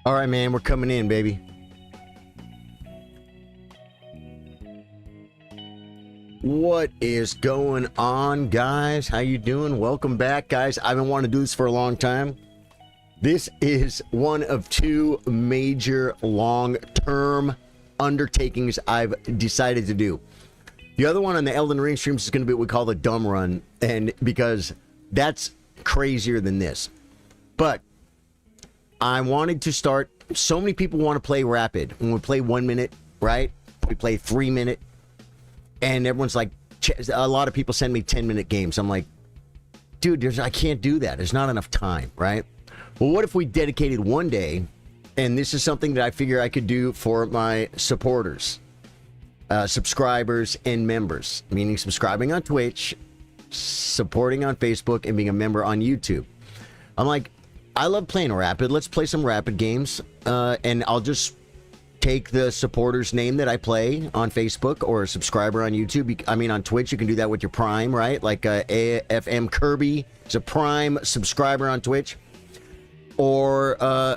All right, man, we're coming in, baby. What is going on, guys? How you doing? Welcome back, guys. I've been wanting to do this for a long time. This is one of two major long-term undertakings I've decided to do. The other one on the Elden Ring streams is going to be what we call the dumb run, and because that's crazier than this. But I wanted to start. So many people want to play rapid. When we play 1 minute, right? We play 3 minute. And everyone's like, a lot of people send me 10-minute games. I'm like, dude, I can't do that. There's not enough time, right? Well, what if we dedicated one day, and this is something that I figure I could do for my supporters, subscribers, and members, meaning subscribing on Twitch, supporting on Facebook, and being a member on YouTube. I'm like, I love playing rapid. Let's play some rapid games, and I'll just take the supporter's name that I play on Facebook or a subscriber on YouTube. I mean, on Twitch, you can do that with your Prime, right? Like AFM Kirby is a Prime subscriber on Twitch, or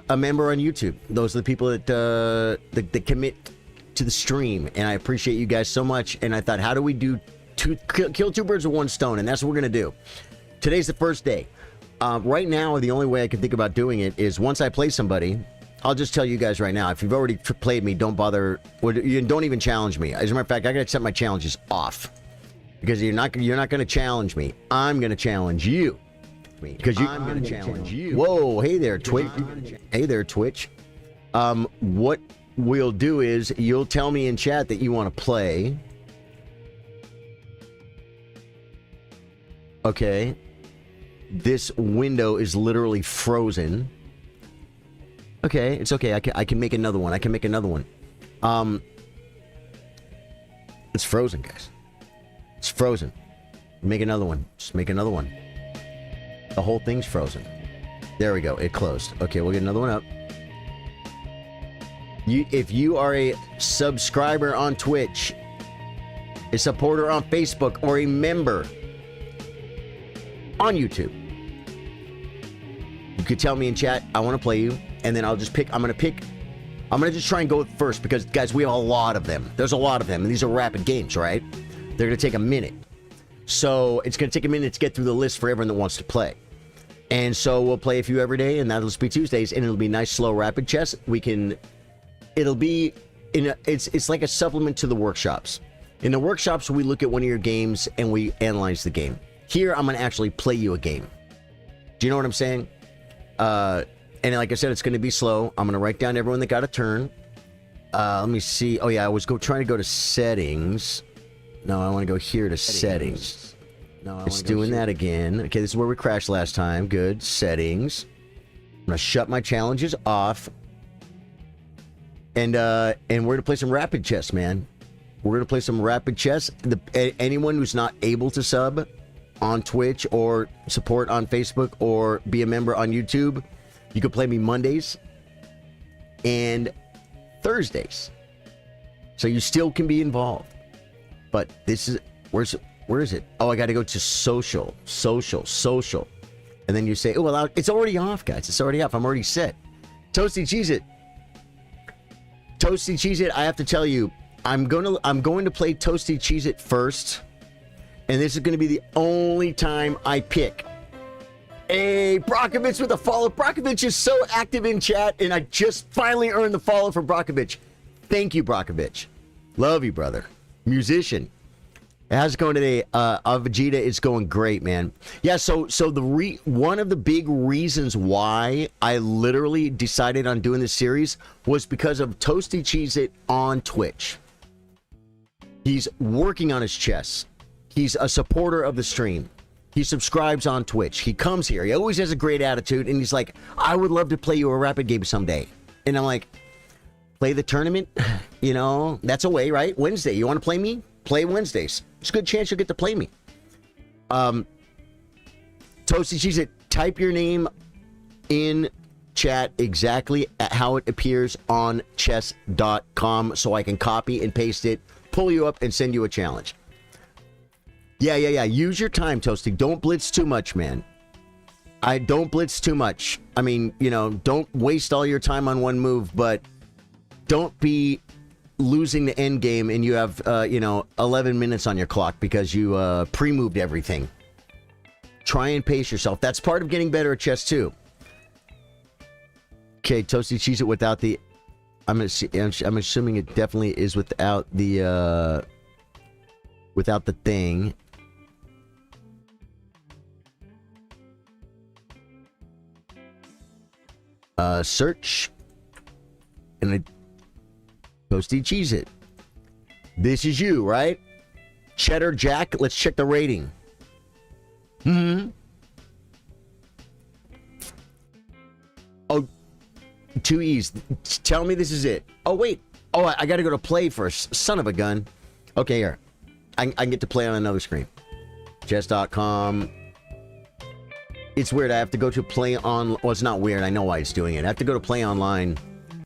a member on YouTube. Those are the people that commit to the stream, and I appreciate you guys so much. And I thought, how do we kill two birds with one stone? And that's what we're gonna do. Today's the first day. Right now, the only way I can think about doing it is once I play somebody. I'll just tell you guys right now, if you've already played me, don't bother. You don't even challenge me. As a matter of fact, I gotta set my challenges off because you're not gonna challenge me. I'm gonna challenge you because I'm gonna challenge you. Whoa, hey there, Twitch. Hey there, Twitch. What we'll do is you'll tell me in chat that you want to play. Okay. This window is literally frozen. Okay, it's okay. I can make another one. I can make another one. It's frozen, guys. It's frozen. Make another one. Just make another one. The whole thing's frozen. There we go. It closed. Okay, we'll get another one up. If you are a subscriber on Twitch, a supporter on Facebook, or a member on YouTube, you could tell me in chat, I want to play you. And then I'll just pick, I'm going to just try and go first because, guys, we have a lot of them. There's a lot of them, and these are rapid games, right? They're going to take a minute. So it's going to take a minute to get through the list for everyone that wants to play. And so we'll play a few every day, and that'll just be Tuesdays, and it'll be nice, slow, rapid chess. It'll be, it's like a supplement to the workshops. In the workshops, we look at one of your games, and we analyze the game. Here, I'm going to actually play you a game. Do you know what I'm saying? And like I said, it's going to be slow. I'm going to write down everyone that got a turn. Let me see. Oh, yeah, I was trying to go to settings. No, I want to go here to settings. No, it's doing that again. Okay, this is where we crashed last time. Good. Settings. I'm going to shut my challenges off. And we're going to play some rapid chess, man. We're going to play some rapid chess. Anyone who's not able to sub on Twitch or support on Facebook or be a member on YouTube, you can play me Mondays and Thursdays. So you still can be involved. But this is, where is it? Oh, I got to go to social. And then you say, oh, well, it's already off, guys. It's already off. I'm already set. Toasty Cheez-It. Toasty Cheez-It, I have to tell you, I'm going to play Toasty Cheez-It first. And this is going to be the only time I pick. Hey, Brockovich with a follow. Brockovich is so active in chat, and I just finally earned the follow from Brockovich. Thank you, Brockovich. Love you, brother. Musician. How's it going today? Vegeta is going great, man. Yeah, so one of the big reasons why I literally decided on doing this series was because of Toasty Cheez-It on Twitch. He's working on his chess. He's a supporter of the stream. He subscribes on Twitch. He comes here. He always has a great attitude. And he's like, I would love to play you a rapid game someday. And I'm like, play the tournament? You know, that's a way, right? Wednesday. You want to play me? Play Wednesdays. There's a good chance you'll get to play me. Toasty Cheez-It, type your name in chat exactly how it appears on chess.com so I can copy and paste it, pull you up, and send you a challenge. Yeah. Use your time, Toasty. Don't blitz too much, man. I don't blitz too much. I mean, you know, don't waste all your time on one move, but don't be losing the end game and you have, 11 minutes on your clock because you pre-moved everything. Try and pace yourself. That's part of getting better at chess, too. Okay, Toasty Cheese It without the... I'm assuming it definitely is without the thing. Search. And a Toasty Cheese It. This is you, right? Cheddar Jack. Let's check the rating. Oh, 2 E's. Tell me this is it. Oh, wait. Oh, I got to go to play first. Son of a gun. Okay, here. I can get to play on another screen. Chess.com. It's weird. I have to go to play on... Well, it's not weird. I know why it's doing it. I have to go to play online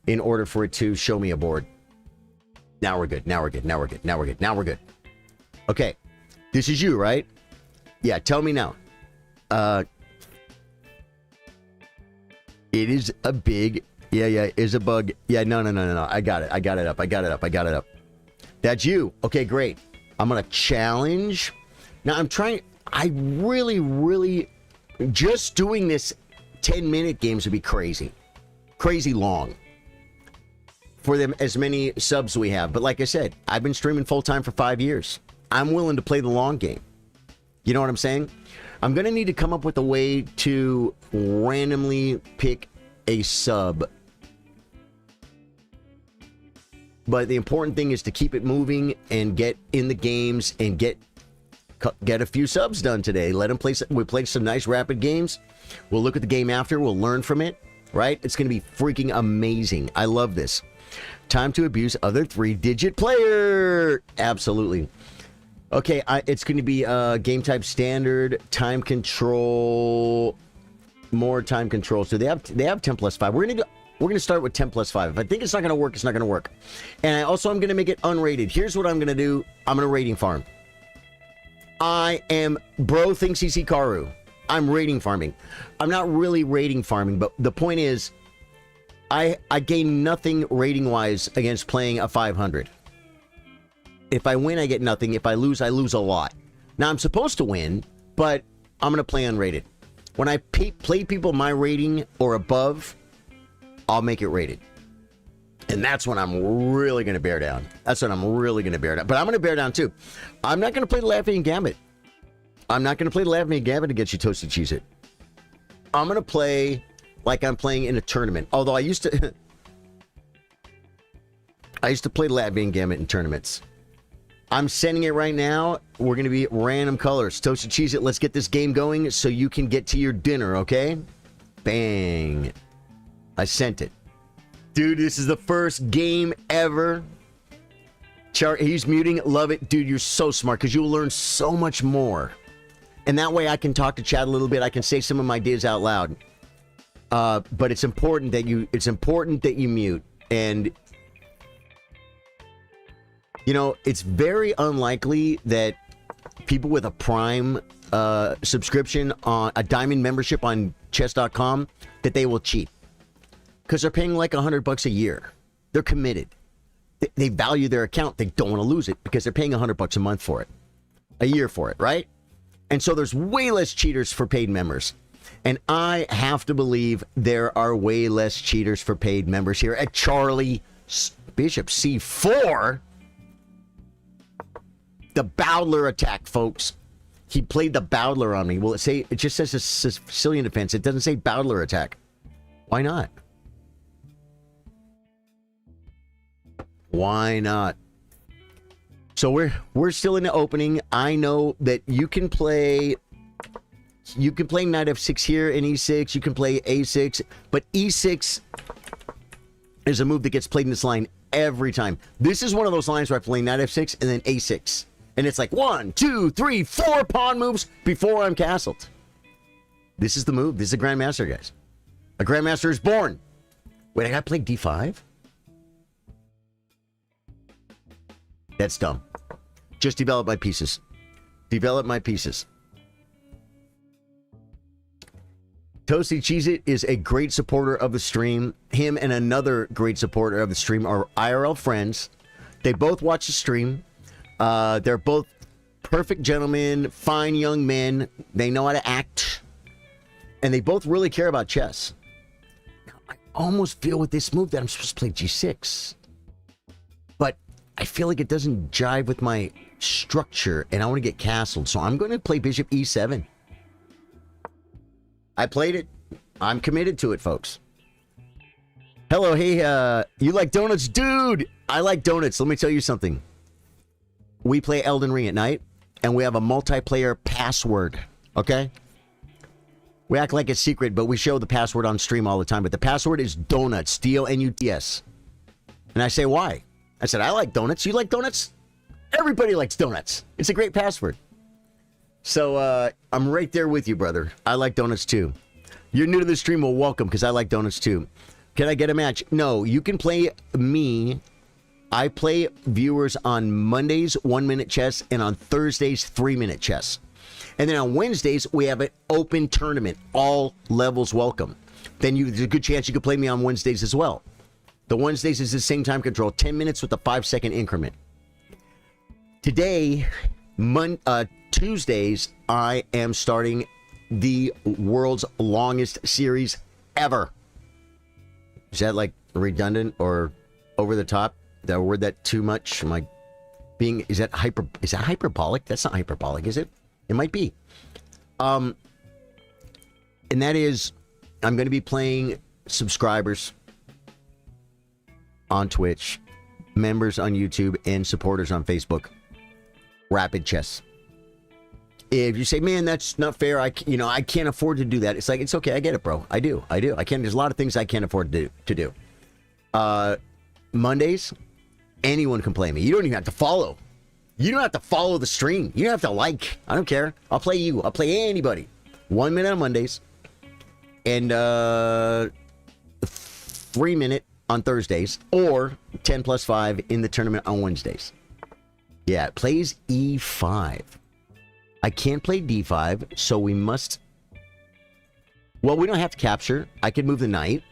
in order for it to show me a board. Now we're good. Now we're good. Now we're good. Now we're good. Now we're good. Okay. This is you, right? Yeah, tell me now. It is a big... Yeah, is a bug. Yeah, no. I got it. I got it up. That's you. Okay, great. I'm going to challenge. Now, I'm trying... I really... Just doing this 10-minute games would be crazy. Crazy long. For them, as many subs we have. But like I said, I've been streaming full-time for 5 years. I'm willing to play the long game. You know what I'm saying? I'm going to need to come up with a way to randomly pick a sub. But the important thing is to keep it moving and get in the games and get a few subs done today. Let them play. We played some nice rapid games. We'll look at the game after. We'll learn from it. Right? It's going to be freaking amazing. I love this. Time to abuse other 3-digit player. Absolutely. Okay, it's going to be game type standard, time control, more time control. So they have 10+5. We're gonna start with 10+5. If I think it's not gonna work, it's not gonna work. And I'm going to make it unrated. Here's what I'm gonna do. I'm gonna rating farm. I am bro thinks he's Hikaru. I'm rating farming. I'm not really rating farming, but the point is, I gain nothing rating wise against playing a 500. If I win, I get nothing. If I lose a lot. Now, I'm supposed to win, but I'm going to play unrated. When I play people my rating or above, I'll make it rated. And that's when I'm really going to bear down. But I'm going to bear down, too. I'm not going to play the Laughing Gambit. To get you Toasted Cheese It. I'm going to play like I'm playing in a tournament. Although I used to... play Laughing Gambit in tournaments. I'm sending it right now. We're going to be random colors. Toasted Cheese It. Let's get this game going so you can get to your dinner, okay? Bang. I sent it. Dude, this is the first game ever. He's muting. Love it. Dude, you're so smart because you'll learn so much more. And that way I can talk to chat a little bit. I can say some of my ideas out loud. But it's important that you mute. And... You know, it's very unlikely that people with a Prime subscription on a Diamond membership on chess.com that they will cheat. Because they're paying like $100 a year. They're committed. They value their account. They don't want to lose it because they're paying $100 a month for it. A year for it, right? And so there's way less cheaters for paid members. And I have to believe there are way less cheaters for paid members here at Charly Bishop C4. The Bowdler attack, folks. He played the Bowdler on me. Well, it just says a Sicilian defense. It doesn't say Bowdler attack. Why not? Why not? So we're still in the opening. I know that you can play knight f6 here in e6. You can play a6, but e6 is a move that gets played in this line every time. This is one of those lines where I play knight f6 and then a6. And it's like 1, 2, 3, 4 pawn moves before I'm castled. This is the move. This is a Grandmaster, guys. A Grandmaster is born. Wait, I gotta play d5? That's dumb. Just develop my pieces. Develop my pieces. Toasty Cheez It is a great supporter of the stream. Him and another great supporter of the stream are IRL friends. They both watch the stream. They're both perfect gentlemen, fine young men. They know how to act. And they both really care about chess. Now, I almost feel with this move that I'm supposed to play G6. But I feel like it doesn't jive with my structure, and I want to get castled. So I'm going to play Bishop E7. I played it. I'm committed to it, folks. Hello, hey, you like donuts? Dude, I like donuts. Let me tell you something. We play Elden Ring at night, and we have a multiplayer password, okay? We act like it's secret, but we show the password on stream all the time. But the password is donuts, D-O-N-U-T-S. And I say, why? I said, I like donuts. You like donuts? Everybody likes donuts. It's a great password. So, I'm right there with you, brother. I like donuts, too. You're new to the stream, well, welcome, because I like donuts, too. Can I get a match? No, you can play me. I play viewers on Mondays, 1-minute chess, and on Thursdays, 3-minute chess. And then on Wednesdays, we have an open tournament. All levels welcome. Then there's a good chance you could play me on Wednesdays as well. The Wednesdays is the same time control, 10 minutes with a 5-second increment. Today, Tuesdays, I am starting the world's longest series ever. Is that like redundant or over the top? Did I word that too much? Am I being, is that hyperbolic? That's not hyperbolic, is it? It might be. And that is, I'm going to be playing subscribers on Twitch, members on YouTube, and supporters on Facebook. Rapid chess. If you say, man, that's not fair, I can't afford to do that. It's like, it's okay, I get it, bro. I do. I can't, there's a lot of things I can't afford to do. Mondays, anyone can play me. You don't even have to follow. You don't have to follow the stream. You don't have to like. I don't care. I'll play you. I'll play anybody. 1 minute on Mondays. And 3 minute on Thursdays. Or 10+5 in the tournament on Wednesdays. Yeah, it plays E5. I can't play D5, so we must... Well, we don't have to capture. I could move the knight.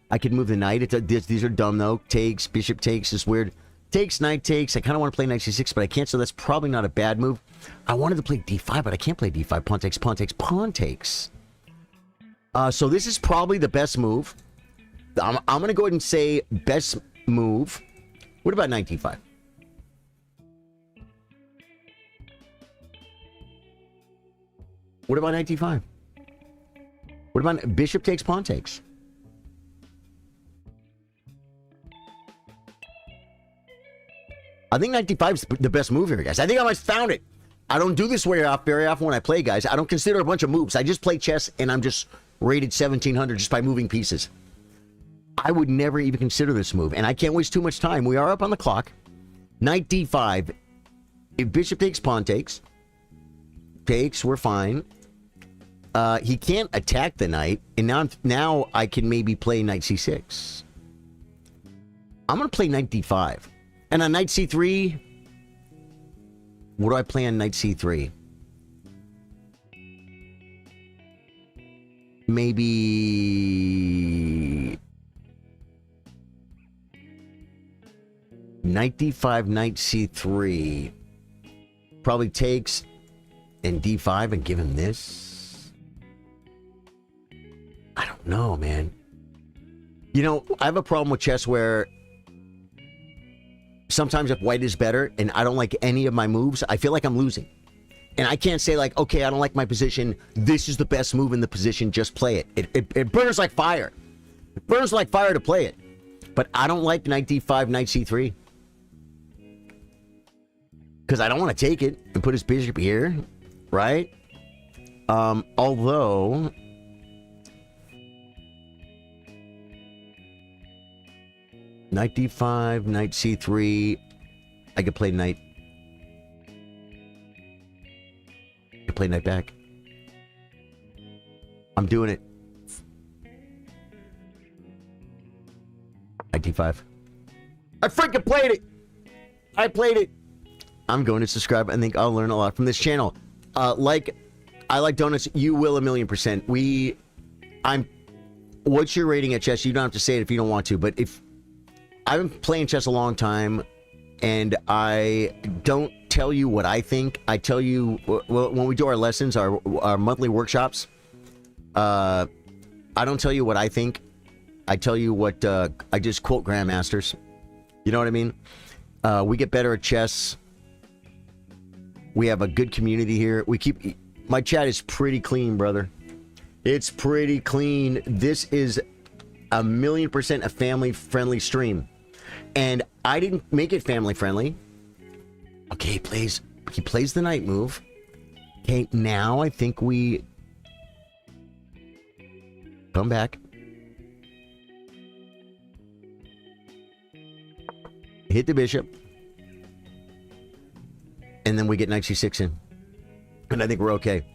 These are dumb, though. Takes, bishop takes is weird. Takes, knight takes. I kind of want to play knight c6, but I can't, so that's probably not a bad move. I wanted to play d5, but I can't play d5. Pawn takes, pawn takes, pawn takes. So this is probably the best move. I'm going to go ahead and say best move. What about knight d5? What about knight d5? What about bishop takes, pawn takes? I think knight d5 is the best move here, guys. I think I might have found it. I don't do this very often when I play, guys. I don't consider a bunch of moves. I just play chess, and I'm just rated 1700 just by moving pieces. I would never even consider this move, and I can't waste too much time. We are up on the clock. Knight d5. If bishop takes, pawn takes. Takes, we're fine. He can't attack the knight, and now I can maybe play knight c6. I'm going to play knight d5. And on knight c3, what do I play on knight c3? Maybe knight d5, knight c3. Probably takes and d5 and give him this. I don't know, man. You know, I have a problem with chess where sometimes if white is better and I don't like any of my moves, I feel like I'm losing. And I can't say like, okay, I don't like my position. This is the best move in the position. Just play it. It burns like fire. It burns like fire to play it. But I don't like knight d5, knight c3. Because I don't want to take it and put his bishop here. Right? Although... Knight d5, knight c3. I could play knight. I could play knight back. I'm doing it. Knight d5. I freaking played it! I played it! I'm going to subscribe. I think I'll learn a lot from this channel. I like donuts. You will 1,000,000%. What's your rating at chess? You don't have to say it if you don't want to, but if I've been playing chess a long time, and I don't tell you what I think. I tell you when we do our lessons, our monthly workshops. I don't tell you what I think. I tell you what I just quote grandmasters. You know what I mean? We get better at chess. We have a good community here. My chat is pretty clean, brother. It's pretty clean. This is 1,000,000% a family-friendly stream. And I didn't make it family-friendly. Okay, he plays the knight move. Okay, now I think we come back. Hit the bishop. And then we get knight c6 in. And I think we're okay.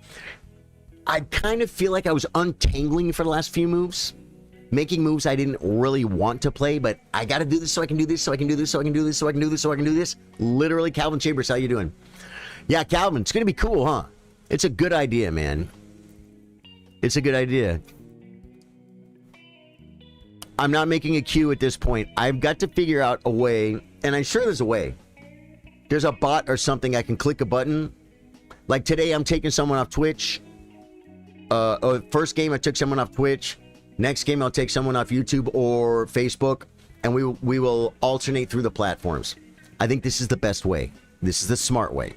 I kind of feel like I was untangling for the last few moves. Making moves I didn't really want to play, but I got to do this so I can do this, so I can do this, so I can do this, so I can do this, so I can do this. Literally, Calvin Chambers, how you doing? Yeah, Calvin, it's going to be cool, huh? It's a good idea, man. It's a good idea. I'm not making a queue at this point. I've got to figure out a way, and I'm sure there's a way. There's a bot or something I can click a button. Like today, I'm taking someone off Twitch. First game, I took someone off Twitch. Next game, I'll take someone off YouTube or Facebook, and we will alternate through the platforms. I think this is the best way. This is the smart way.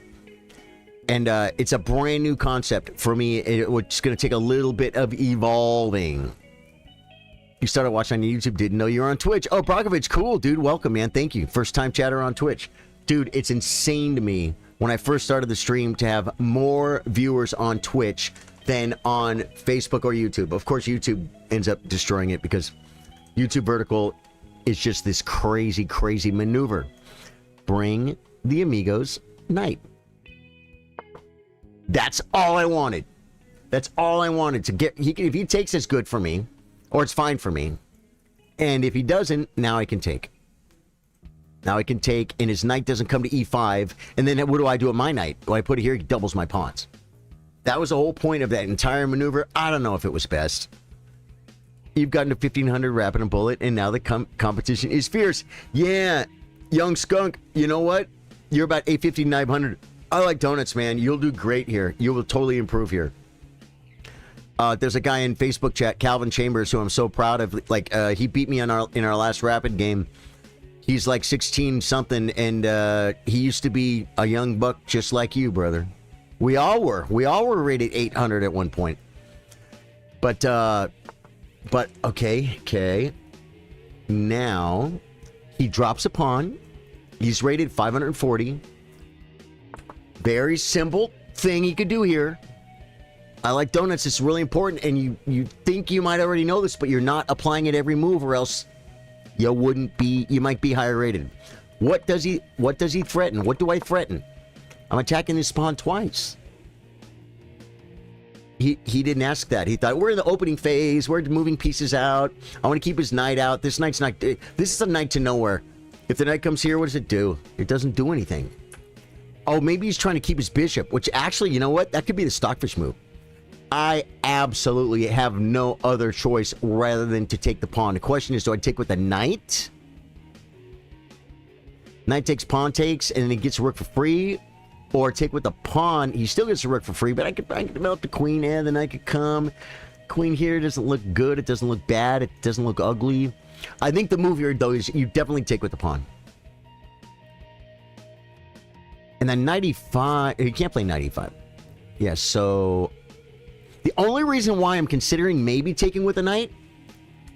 And it's a brand new concept for me. It's going to take a little bit of evolving. You started watching on YouTube, didn't know you were on Twitch. Oh, Brokovich, cool, dude. Welcome, man. Thank you. First time chatter on Twitch. Dude, it's insane to me when I first started the stream to have more viewers on Twitch than on Facebook or YouTube. Of course, YouTube ends up destroying it because YouTube vertical is just this crazy, crazy maneuver. Bring the amigos knight. That's all I wanted. That's all I wanted to get. If he takes, it's good for me, or it's fine for me. And if he doesn't, now I can take. Now I can take, and his knight doesn't come to e5. And then what do I do with my knight? Do I put it here? He doubles my pawns. That was the whole point of that entire maneuver. I don't know if it was best. You've gotten to 1500 rapid and bullet, and now the competition is fierce. Yeah, young skunk, you know what? You're about 850, 900. I like donuts, man. You'll do great here. You will totally improve here. There's a guy in Facebook chat, Calvin Chambers, who I'm so proud of. Like, he beat me in our last rapid game. He's like 16 something, and he used to be a young buck just like you, brother. We all were rated 800 at one point. But okay. Now he drops a pawn. He's rated 540. Very simple thing he could do here. I like donuts. It's really important, and you think you might already know this, but you're not applying it every move, or else you might be higher rated. What does he threaten? What do I threaten? I'm attacking this pawn twice. He didn't ask that. He thought, we're in the opening phase. We're moving pieces out. I want to keep his knight out. This knight's not... This is a knight to nowhere. If the knight comes here, what does it do? It doesn't do anything. Oh, maybe he's trying to keep his bishop, which actually, you know what? That could be the stockfish move. I absolutely have no other choice rather than to take the pawn. The question is, do I take with the knight? Knight takes, pawn takes, and then he gets rook for free. Or take with the pawn. He still gets a rook for free, but I could develop the queen, and the knight could come. Queen here doesn't look good. It doesn't look bad. It doesn't look ugly. I think the move here, though, is you definitely take with the pawn. And then knight e5. You can't play knight e5. Yeah, so... The only reason why I'm considering maybe taking with a knight...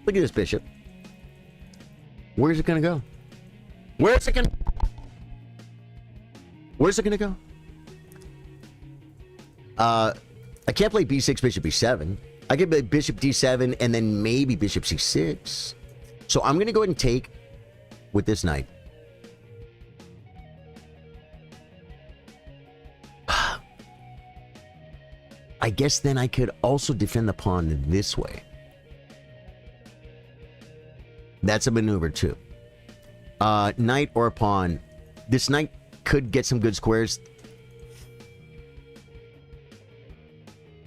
Look at this bishop. Where's it going to go? Where's it going to... Where's it going to go? I can't play b6, bishop b7. I can play bishop d7 and then maybe bishop c6. So I'm going to go ahead and take with this knight. I guess then I could also defend the pawn this way. That's a maneuver too. Knight or a pawn. This knight could get some good squares.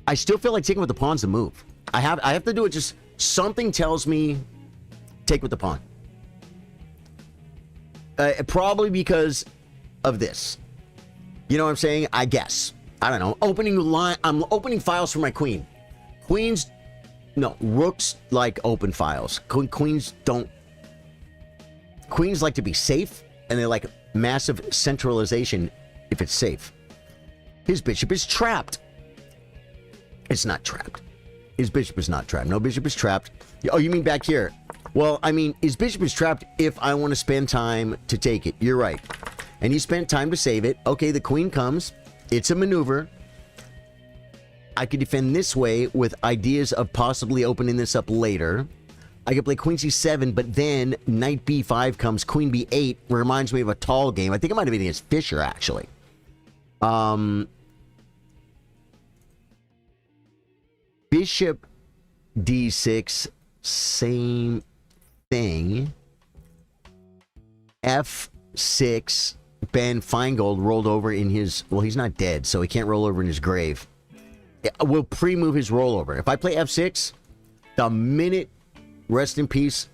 I still feel like taking with the pawn's the move. I have to do it. Just something tells me take with the pawn. Probably because of this. You know what I'm saying? I guess. I don't know. I'm opening files for my queen. Queens, no, rooks like open files. Queens don't. Queens like to be safe, and they like massive centralization if it's safe. His bishop is trapped. It's not trapped. His bishop is not trapped. No bishop is trapped. Oh, you mean back here? Well, I mean, his bishop is trapped if I want to spend time to take it. You're right. And he spent time to save it. Okay, the queen comes. It's a maneuver. I could defend this way with ideas of possibly opening this up later. I could play queen c7, but then knight b5 comes, queen b8. Reminds me of a tall game. I think it might have been against Fischer, actually. Bishop d6, same thing. f6, Ben Feingold rolled over in his... Well, he's not dead, so he can't roll over in his grave. We'll pre-move his rollover. If I play f6, the minute, rest in peace,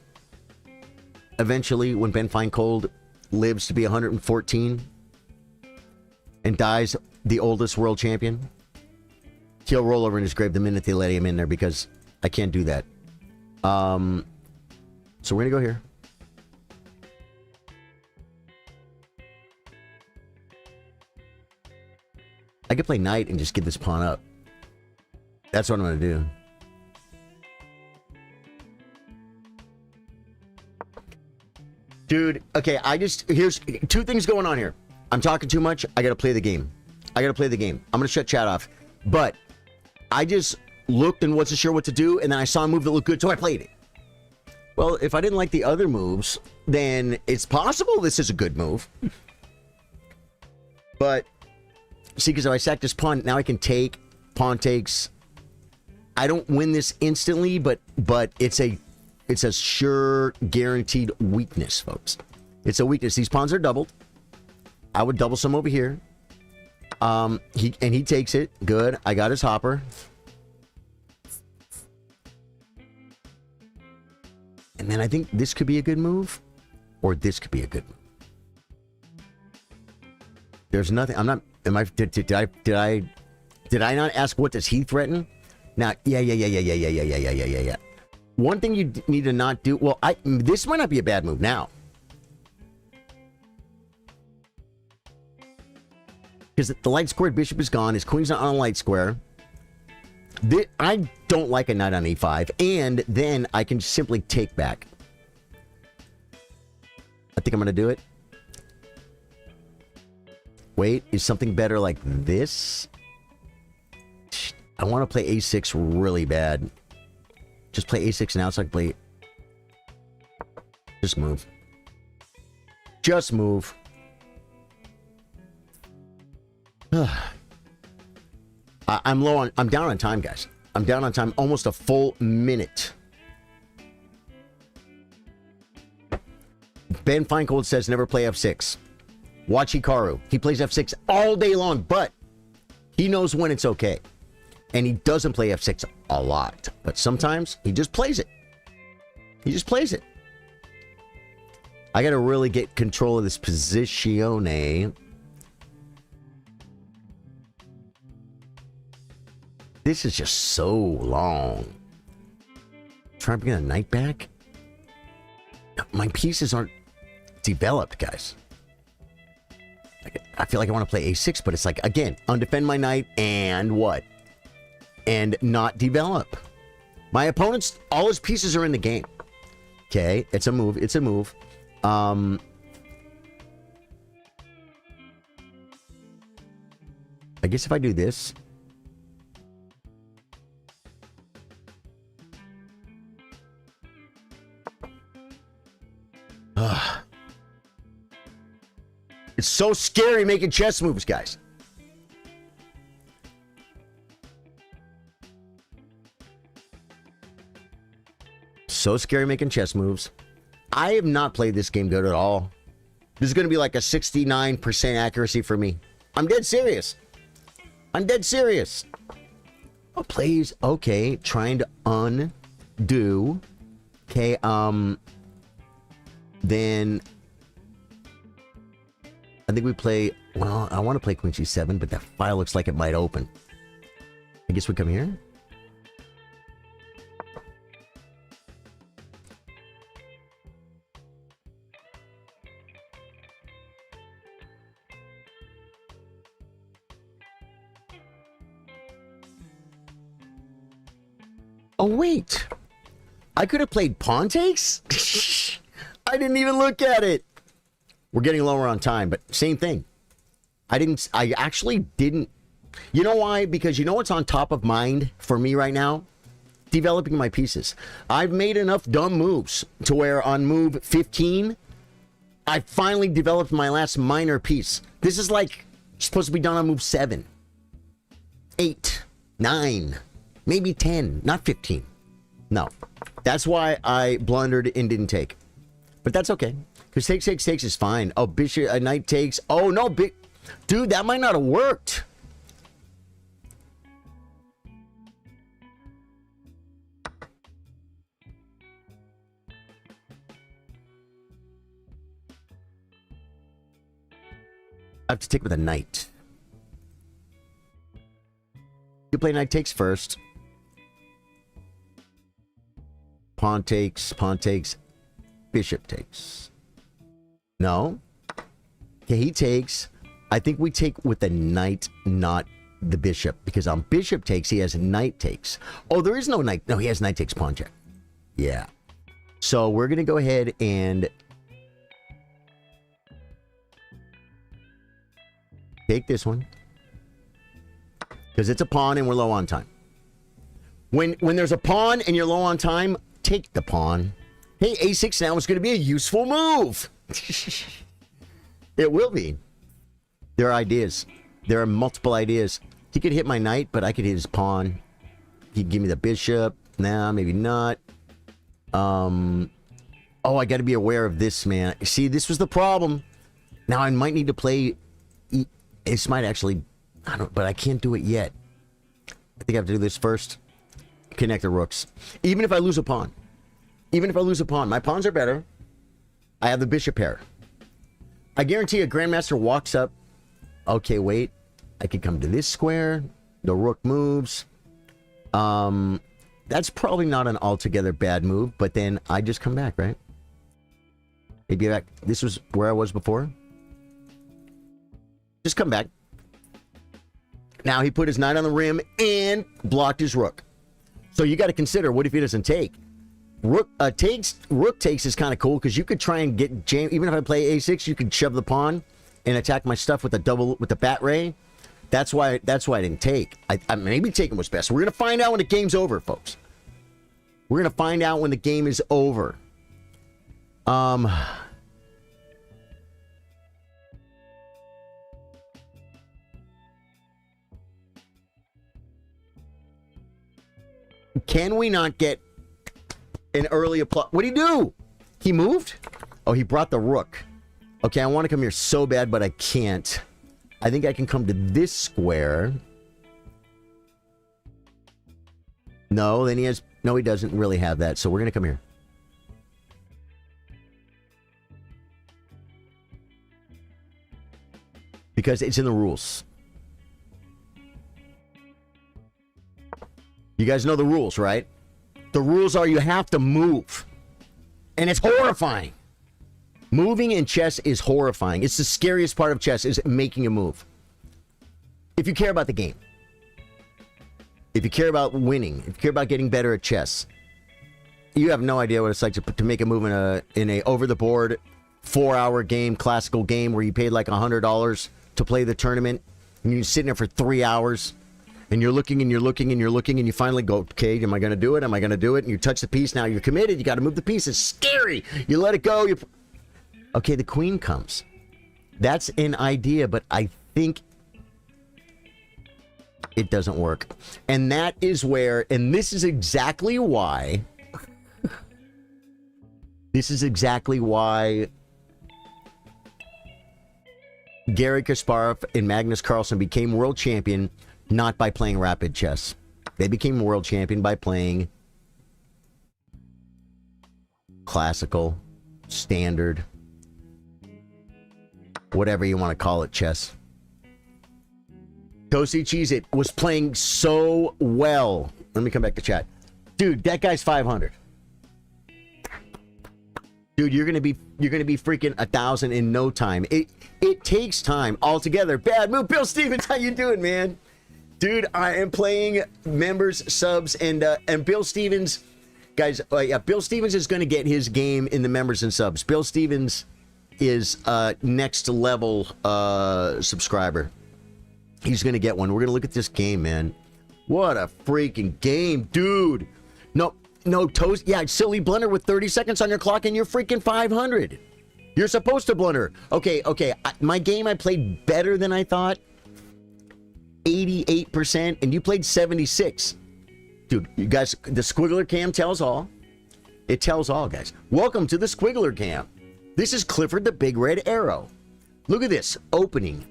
eventually, when Ben Feingold lives to be 114 and dies the oldest world champion, he'll roll over in his grave the minute they let him in there, because I can't do that. So we're gonna go here. I could play knight and just give this pawn up. That's what I'm gonna do. Dude, okay, here's two things going on here. I'm talking too much. I gotta play the game. I'm gonna shut chat off. But I just looked and wasn't sure what to do, and then I saw a move that looked good, so I played it. Well, if I didn't like the other moves, then it's possible this is a good move. But, see, because if I sack this pawn, now I can take, pawn takes. I don't win this instantly, but it's a sure guaranteed weakness, folks. It's a weakness. These pawns are doubled. I would double some over here. He takes it. Good. I got his hopper. And then I think this could be a good move, or this could be a good move. There's nothing. I'm not. Am I? Did I not ask what does he threaten? Now, yeah. One thing you need to not do. Well, this might not be a bad move now, because the light squared bishop is gone. His queen's not on a light square. I don't like a knight on e5, and then I can simply take back. I think I'm going to do it. Wait, is something better like this? I want to play a6 really bad. Just play a6 now so I can play... Just move. Just move. I'm low on... I'm down on time, guys. I'm down on time. Almost a full minute. Ben Feingold says never play f6. Watch Hikaru. He plays f6 all day long, but he knows when it's okay. And he doesn't play f6 a lot. But sometimes he just plays it. He just plays it. I got to really get control of this positione. This is just so long. Trying to get a knight back? My pieces aren't developed, guys. I feel like I want to play a6, but it's like, again, undefend my knight and what? And not develop. My opponent's, all his pieces are in the game. Okay, it's a move. It's a move. I guess if I do this... It's so scary making chess moves, guys. So scary making chess moves. I have not played this game good at all. This is going to be like a 69% accuracy for me. I'm dead serious. I'm dead serious. Plays, okay, trying to undo. Okay, then I think we play, well, I want to play Queen C7, but that file looks like it might open. I guess we come here. Oh, wait. I could have played pawn takes? I didn't even look at it. We're getting lower on time, but same thing. I actually didn't. You know why? Because you know what's on top of mind for me right now? Developing my pieces. I've made enough dumb moves to where on move 15, I finally developed my last minor piece. This is like supposed to be done on move 7, 8, 9, maybe 10, not 15. No. That's why I blundered and didn't take. But that's okay. Because takes is fine. Oh, bishop, a knight takes. Oh, no, big. Dude, that might not have worked. I have to take with a knight. You play knight takes first. Pawn takes, bishop takes. No. Okay, he takes. I think we take with the knight, not the bishop. Because on bishop takes, he has knight takes. Oh, there is no knight. No, he has knight takes, pawn check. Yeah. So we're going to go ahead and take this one. Because it's a pawn and we're low on time. When there's a pawn and you're low on time, take the pawn. Hey, a6 now is going to be a useful move. It will be. There are ideas. There are multiple ideas. He could hit my knight, but I could hit his pawn. He'd give me the bishop. Nah, maybe not. Oh, I got to be aware of this, man. See, this was the problem. Now I might need to play. This might actually, I don't, but I can't do it yet. I think I have to do this first. Connect the rooks. Even if I lose a pawn. Even if I lose a pawn. My pawns are better. I have the bishop pair. I guarantee a grandmaster walks up. Okay, wait. I could come to this square. The rook moves. That's probably not an altogether bad move, but then I just come back, right? Maybe back. This was where I was before. Just come back. Now he put his knight on the rim and blocked his rook. So you got to consider, what if he doesn't take? Rook takes is kind of cool because you could try and get jam. Even if I play a6, you could shove the pawn and attack my stuff with the bat ray. That's why I didn't take. I maybe taking was best. We're gonna find out when the game's over, folks. We're gonna find out when the game is over. Can we not get an early applause? What did he do? He moved? Oh, he brought the rook. Okay, I want to come here so bad, but I can't. I think I can come to this square. No, then he has... No, he doesn't really have that, so we're going to come here. Because it's in the rules. You guys know the rules, right? The rules are you have to move. And it's horrifying. Moving in chess is horrifying. It's the scariest part of chess, is making a move. If you care about the game. If you care about winning. If you care about getting better at chess. You have no idea what it's like to make a move in a over-the-board 4-hour game, classical game, where you paid like $100 to play the tournament. And you're sitting there for 3 hours. And you're looking and you're looking and you're looking and you finally go, okay, am I going to do it? Am I going to do it? And you touch the piece. Now you're committed. You got to move the piece. It's scary. You let it go. Okay, the queen comes. That's an idea, but I think it doesn't work. And that is where, and this is exactly why, Garry Kasparov and Magnus Carlsen became world champion, not by playing rapid chess. They became world champion by playing classical, standard, whatever you want to call it, chess. Toasty Cheese It was playing so well. Let me come back to chat. Dude, that guy's 500. Dude, you're gonna be freaking 1,000 in no time. It takes time altogether. Bad move, Bill Stevens. How you doing, man? Dude, I am playing members, subs, and Bill Stevens, guys. Yeah, Bill Stevens is gonna get his game in the members and subs. Bill Stevens is next level subscriber. He's gonna get one. We're gonna look at this game, man. What a freaking game, dude. No, Toast. Yeah, silly blunder with 30 seconds on your clock and you're freaking 500. You're supposed to blunder. Okay. My game, I played better than I thought. 88%, and you played 76. Dude, you guys, the Squiggler Cam tells all. It tells all, guys. Welcome to the Squiggler Cam. This is Clifford the Big Red Arrow. Look at this. Opening.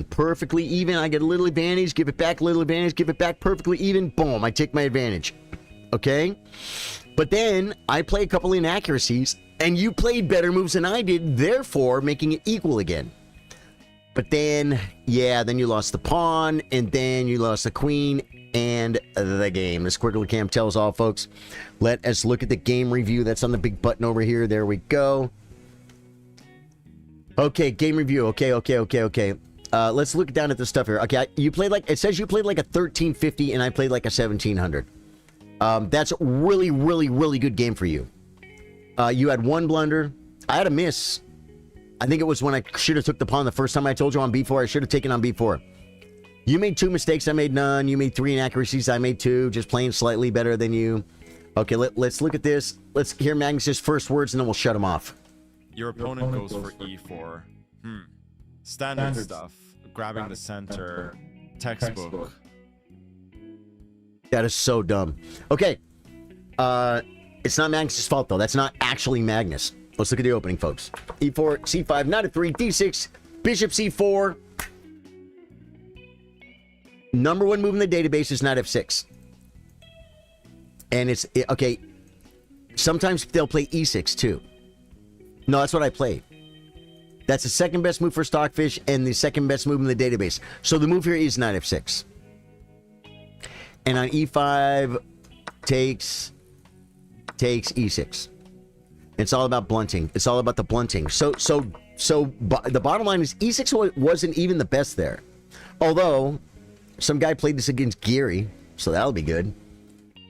Perfectly even. I get a little advantage. Give it back, little advantage. Give it back, perfectly even. Boom, I take my advantage. Okay? But then I play a couple inaccuracies, and you played better moves than I did, therefore making it equal again. But then, yeah, then you lost the pawn, and then you lost the queen, and the game. The Squiggler Cam tells all, folks. Let us look at the game review. That's on the big button over here. There we go. Okay, game review. Okay. Let's look down at the stuff here. Okay, you played like, it says you played like a 1350, and I played like a 1700. That's a really good game for you. You had one blunder. I had a miss. I think it was when I should have took the pawn the first time I told you on b4. I should have taken on b4. You made 2 mistakes. I made none. You made 3 inaccuracies. I made 2. Just playing slightly better than you. Okay, let's look at this. Let's hear Magnus's first words, and then we'll shut him off. Your opponent goes for e4. Standard stuff. Grabbing the center. Textbook. That is so dumb. Okay. It's not Magnus's fault, though. That's not actually Magnus. Let's look at the opening, folks. e4, c5, knight f3, d6, bishop c4. Number 1 move in the database is knight f6. And it's, okay, sometimes they'll play e6, too. No, that's what I played. That's the second best move for Stockfish and the second best move in the database. So the move here is knight f6. And on e5, takes e6. It's all about blunting. It's all about the blunting. So the bottom line is e6 wasn't even the best there. Although, some guy played this against Geary, so that'll be good.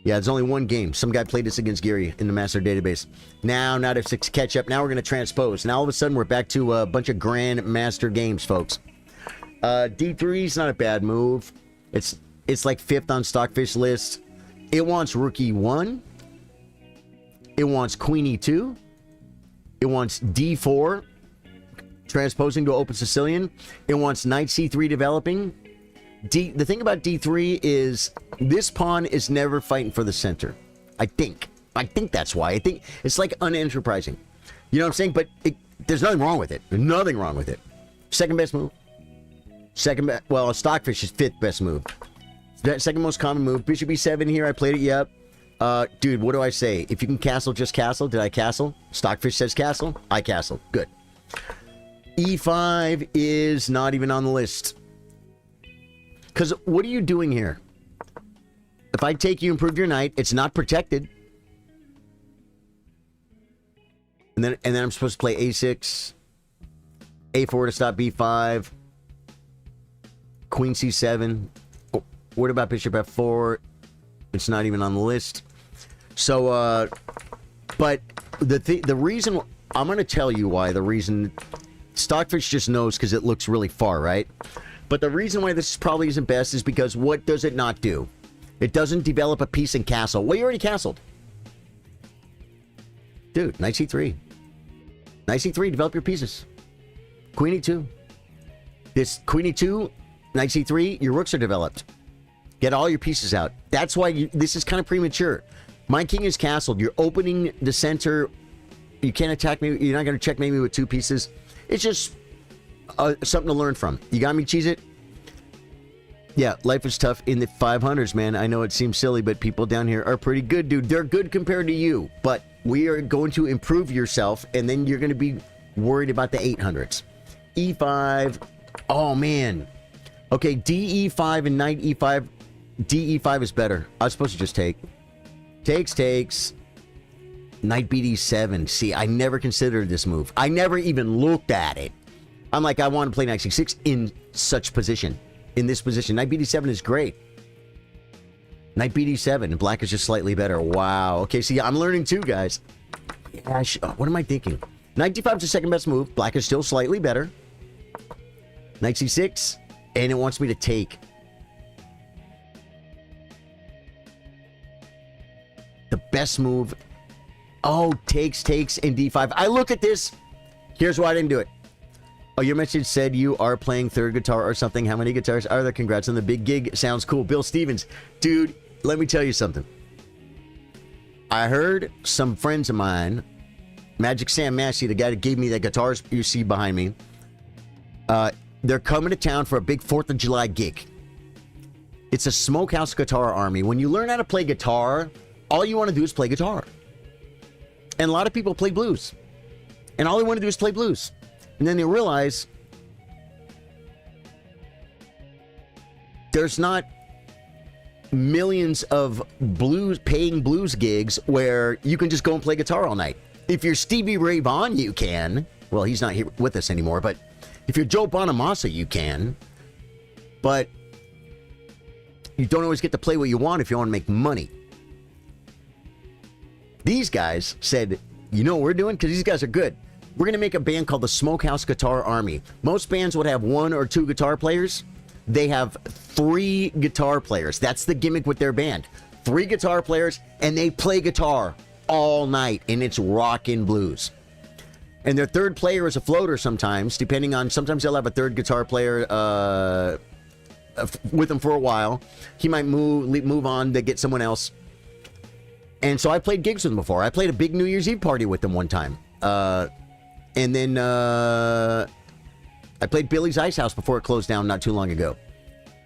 Yeah, there's only one game. Some guy played this against Geary in the master database. Now, knight f6 catch up. Now we're going to transpose. Now all of a sudden we're back to a bunch of grand master games, folks. d3 is not a bad move. It's like 5th on Stockfish list. It wants rook e1. It wants queen e2. It wants d4, transposing to open Sicilian. It wants knight c3 developing. The thing about d3 is this pawn is never fighting for the center. I think that's why. I think it's like unenterprising. You know what I'm saying? But there's nothing wrong with it. There's nothing wrong with it. Second best move. Well, Stockfish is 5th best move. Second most common move. Bishop e7 here. I played it. Yep. Dude, what do I say? If you can castle, just castle. Did I castle? Stockfish says castle. I castle. Good. e5 is not even on the list. Because what are you doing here? If I take you, improve your knight, it's not protected. And then I'm supposed to play a6, a4 to stop b5, queen c7. What about bishop f4? It's not even on the list. So, but the reason, I'm going to tell you why. The reason, Stockfish just knows because it looks really far, right? But the reason why this probably isn't best is because what does it not do? It doesn't develop a piece in castle. Well, you already castled. Dude, knight c3. Knight c3, develop your pieces. Queen e2. This queen e2, knight c3, your rooks are developed. Get all your pieces out. That's why this is kind of premature. My king is castled. You're opening the center. You can't attack me. You're not going to checkmate me with 2 pieces. It's just something to learn from. You got me, cheese it? Yeah, life is tough in the 500s, man. I know it seems silly, but people down here are pretty good, dude. They're good compared to you, but we are going to improve yourself, and then you're going to be worried about the 800s. E5. Oh, man. Okay, DE5 and Knight E5. DE5 is better. I was supposed to just take. Takes. Knight BD7. See, I never considered this move. I never even looked at it. I'm like, I want to play Knight C6 in such position. In this position. Knight BD7 is great. Knight BD7. And black is just slightly better. Wow. Okay, see, I'm learning too, guys. Yeah, what am I thinking? Knight D5 is the second best move. Black is still slightly better. Knight C6. And it wants me to take. The best move. Oh, takes, and D5. I looked at this. Here's why I didn't do it. Oh, your message said you are playing third guitar or something. How many guitars are there? Congrats on the big gig. Sounds cool. Bill Stevens. Dude, let me tell you something. I heard some friends of mine, Magic Sam Massey, the guy that gave me the guitars you see behind me, they're coming to town for a big 4th of July gig. It's a Smokehouse Guitar Army. When you learn how to play guitar, all you want to do is play guitar. And a lot of people play blues. And all they want to do is play blues. And then they realize there's not millions of paying blues gigs where you can just go and play guitar all night. If you're Stevie Ray Vaughan, you can. Well, he's not here with us anymore, but if you're Joe Bonamassa, you can. But you don't always get to play what you want if you want to make money. These guys said, you know what we're doing? Because these guys are good. We're going to make a band called the Smokehouse Guitar Army. Most bands would have 1 or 2 guitar players. They have 3 guitar players. That's the gimmick with their band. 3 guitar players, and they play guitar all night, and it's rockin' blues. And their third player is a floater sometimes, sometimes they'll have a third guitar player with them for a while. He might move on to get someone else. And so I played gigs with them before. I played a big New Year's Eve party with them one time. And then I played Billy's Ice House before it closed down not too long ago.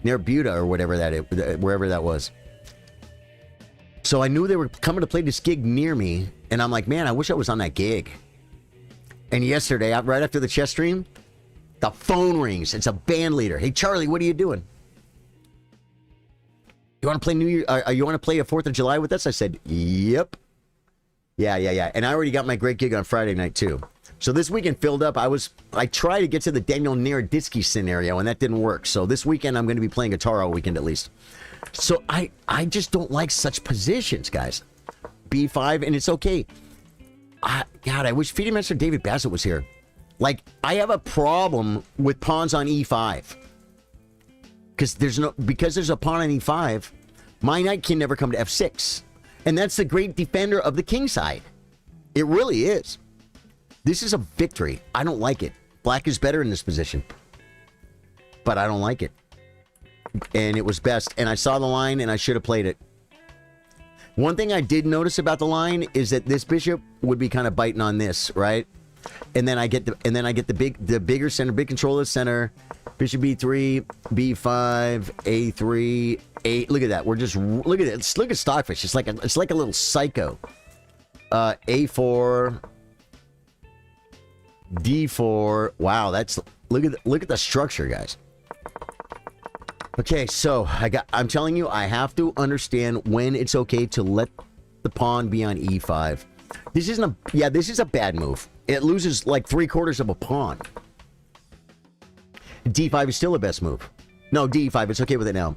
Near Buda or wherever that was. So I knew they were coming to play this gig near me. And I'm like, man, I wish I was on that gig. And yesterday, right after the chess stream, the phone rings. It's a band leader. Hey, Charlie, what are you doing? You want to play New Year? You want to play a 4th of July with us? I said, yep. Yeah. And I already got my great gig on Friday night, too. So this weekend filled up. I tried to get to the Daniel Naroditsky scenario, and that didn't work. So this weekend, I'm going to be playing guitar all weekend at least. So I just don't like such positions, guys. B5, and it's okay. God, I wish FIDE Master David Bassett was here. Like, I have a problem with pawns on E5. Because there's a pawn on E5, my knight can never come to F6. And that's the great defender of the king side. It really is. This is a victory. I don't like it. Black is better in this position. But I don't like it. And it was best. And I saw the line and I should have played it. One thing I did notice about the line is that this bishop would be kind of biting on this, right? And then I get the bigger center, big control of the center. Bishop B3, B5, A3, A. Look at that. Look at it. Look at Stockfish. It's like a little psycho. A4, D4. Wow, look at the structure, guys. Okay, so I'm telling you, I have to understand when it's okay to let the pawn be on E5. This is a bad move. It loses like 3/4 of a pawn. D5 is still the best move. No, D5, it's okay with it now.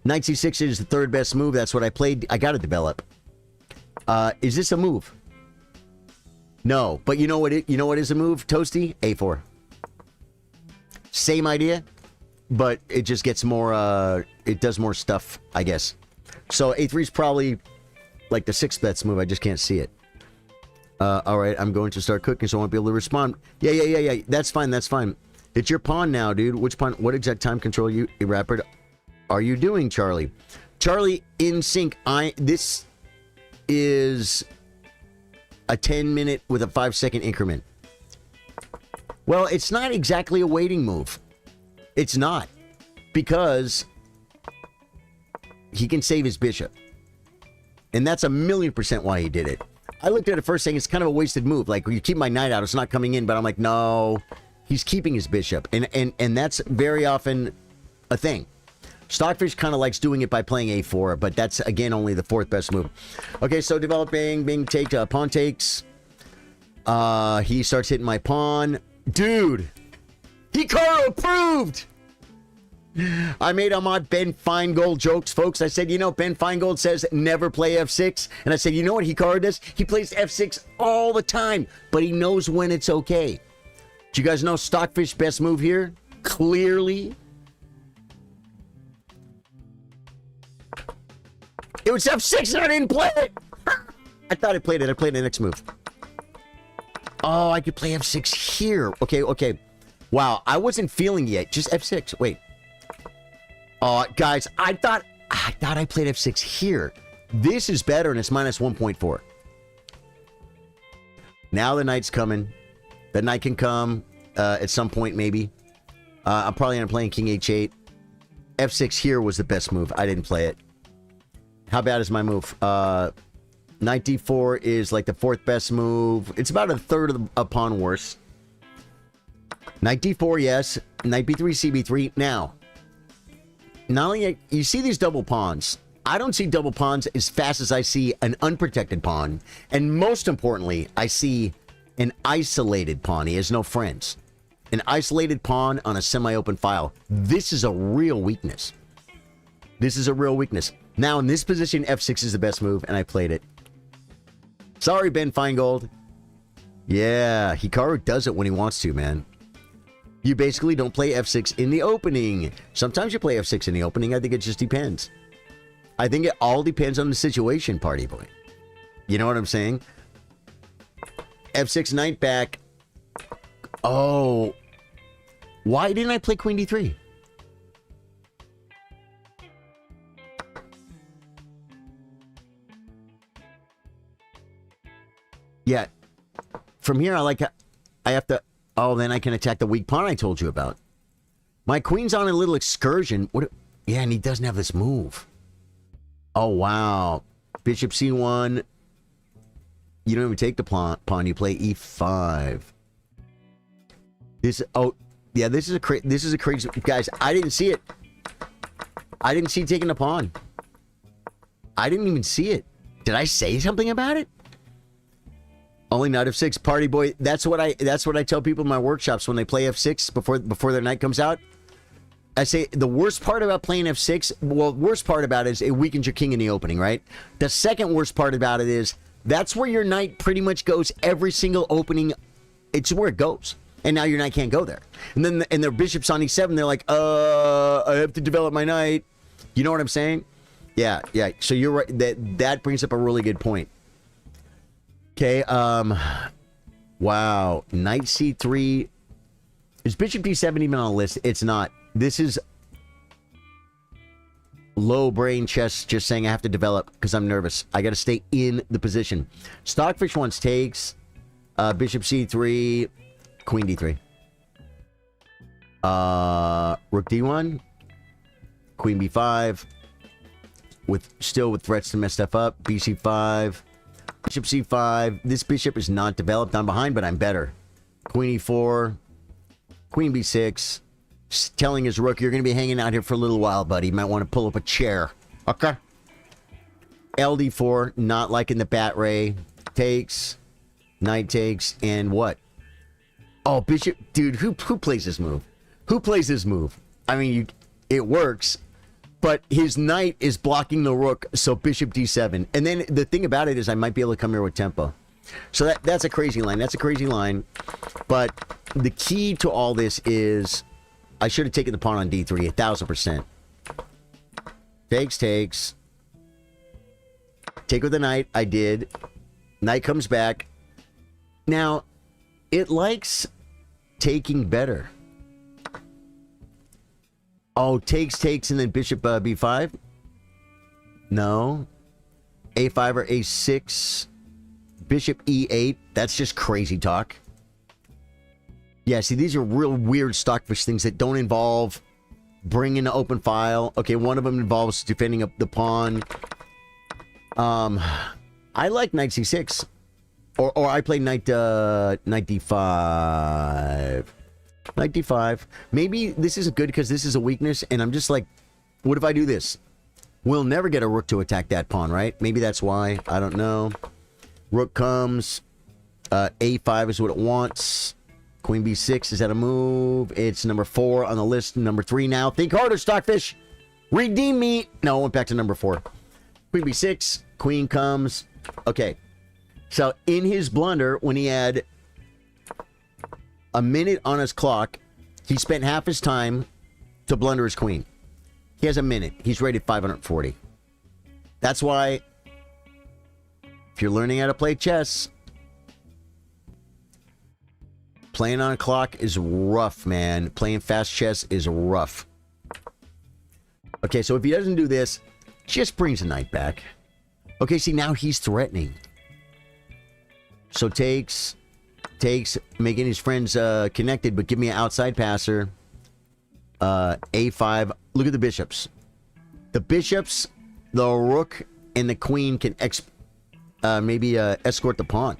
Knight C6 is the 3rd best move. That's what I played. I got to develop. Is this a move? No, but you know what is a move, Toasty? A4. Same idea, but it just gets more, it does more stuff, I guess. So A3 is probably like the 6th best move. I just can't see it. All right, I'm going to start cooking, so I won't be able to respond. Yeah. That's fine. It's your pawn now, dude. Which pawn? What exact time control rapid are you doing, Charlie? Charlie, in sync. This is a 10-minute with a 5-second increment. Well, it's not exactly a waiting move. It's not. Because he can save his bishop. And that's 1,000,000% why he did it. I looked at it first saying it's kind of a wasted move. Like, you keep my knight out, it's not coming in. But I'm like, no, he's keeping his bishop. And that's very often a thing. Stockfish kind of likes doing it by playing a4, but that's, again, only the 4th best move. Okay, so developing, being take, pawn takes. He starts hitting my pawn. Dude, Hikaru approved! I made on my Ben Feingold jokes, folks. I said, you know, Ben Feingold says never play f6. And I said, you know what Hikaru does? He plays f6 all the time, but he knows when it's okay. Do you guys know Stockfish best move here? Clearly. It was f6 and I didn't play it. I thought I played it. I played the next move. Oh, I could play f6 here. Okay, okay. Wow, I wasn't feeling it yet. Just f6. Wait. Guys, I thought I played f6 here. This is better, and it's minus 1.4. Now the knight's coming. The knight can come at some point, maybe. I'm probably going to play king h8. f6 here was the best move. I didn't play it. How bad is my move? Knight d4 is like the 4th best move. It's about a third of a pawn worse. Knight d4, yes. Knight b3, cb3. Now, not only you see these double pawns. I don't see double pawns as fast as I see an unprotected pawn. And most importantly, I see an isolated pawn. He has no friends. An isolated pawn on a semi-open file. This is a real weakness. This is a real weakness. Now, in this position, f6 is the best move, and I played it. Sorry, Ben Feingold. Yeah, Hikaru does it when he wants to, man. You basically don't play f6 in the opening. Sometimes you play f6 in the opening. I think it just depends. I think it all depends on the situation, party boy. You know what I'm saying? f6 knight back. Oh. Why didn't I play queen d3? Yeah. From here, I have to... Oh, then I can attack the weak pawn I told you about. My queen's on a little excursion. What? Yeah, and he doesn't have this move. Oh, wow. Bishop c1. You don't even take the pawn. You play e5. This... Oh, yeah, this is a crazy... Guys, I didn't see it. I didn't see taking the pawn. I didn't even see it. Did I say something about it? Only knight f6, party boy. That's what I tell people in my workshops when they play f6 before their knight comes out. I say the worst part about playing f6, well, worst part about it is it weakens your king in the opening, right? The second worst part about it is that's where your knight pretty much goes every single opening. It's where it goes. And now your knight can't go there. And then and their bishop's on e7, they're like, I have to develop my knight. You know what I'm saying? Yeah, yeah. So you're right. That brings up a really good point. Okay, wow, knight c3. Is bishop d7 even on the list? It's not. This is low brain chess just saying I have to develop because I'm nervous. I got to stay in the position. Stockfish wants takes. Bishop c3, queen d3. Rook d1, queen b5. Still with threats to mess stuff up. bc5. Bishop c5. This bishop is not developed. I'm behind, but I'm better. Queen e4. Queen b6. Telling his rook, you're going to be hanging out here for a little while, buddy. You might want to pull up a chair. Okay. ld4. Not liking the bat ray. Takes. Knight takes. And what? Oh, bishop. Dude, who plays this move? Who plays this move? I mean, it works. But his knight is blocking the rook, so bishop d7. And then the thing about it is I might be able to come here with tempo. So that's a crazy line. That's a crazy line. But the key to all this is I should have taken the pawn on d3, 1000%. Takes, takes. Take with the knight. I did. Knight comes back. Now, it likes taking better. Oh, takes, takes, and then bishop b5? No. a5 or a6. Bishop e8. That's just crazy talk. Yeah, see, these are real weird stockfish things that don't involve bring in an open file. Okay, one of them involves defending up the pawn. I like knight c6. Or I play knight d5. Knight d5. Maybe this isn't good because this is a weakness, and I'm just like, what if I do this? We'll never get a rook to attack that pawn, right? Maybe that's why. I don't know. Rook comes. A5 is what it wants. Queen b6, is that a move? It's number 4 on the list. Number 3 now. Think harder, Stockfish. Redeem me. No, I went back to number 4. Queen b6. Queen comes. Okay. So in his blunder, when he had a minute on his clock, he spent half his time to blunder his queen. He has a minute. He's rated 540. That's why, if you're learning how to play chess, playing on a clock is rough, man. Playing fast chess is rough. Okay, so if he doesn't do this, just brings a knight back. Okay, see, now he's threatening. So takes, making his friends connected, but give me an outside passer. A5. Look at the bishops. The bishops, the rook, and the queen can maybe escort the pawn.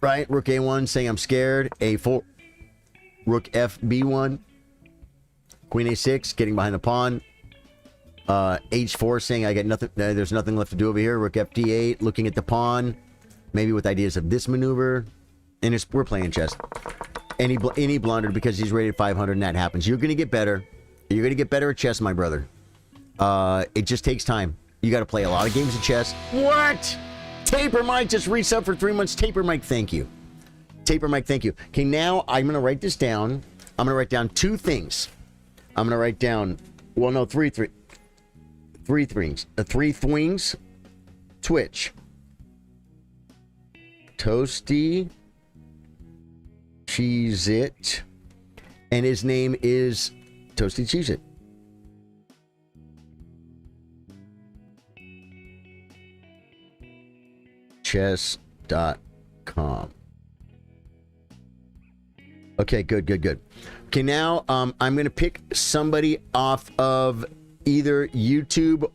Right? Rook A1 saying I'm scared. A4. Rook FB1. Queen A6 getting behind the pawn. H4 saying I got nothing. There's nothing left to do over here. Rook FD8 looking at the pawn. Maybe with ideas of this maneuver. And we're playing chess. And he blundered because he's rated 500 and that happens. You're going to get better. You're going to get better at chess, my brother. It just takes time. You got to play a lot of games of chess. What? Taper Mike just resubbed for 3 months. Taper Mike, thank you. Taper Mike, thank you. Okay, now I'm going to write this down. I'm going to write down 2 things. I'm going to write down, well, no, three things. 3 thwings. Twitch. Toasty. Cheese It. And his name is Toasty Cheese It. Chess.com. Okay, good. Okay, now I'm going to pick somebody off of either YouTube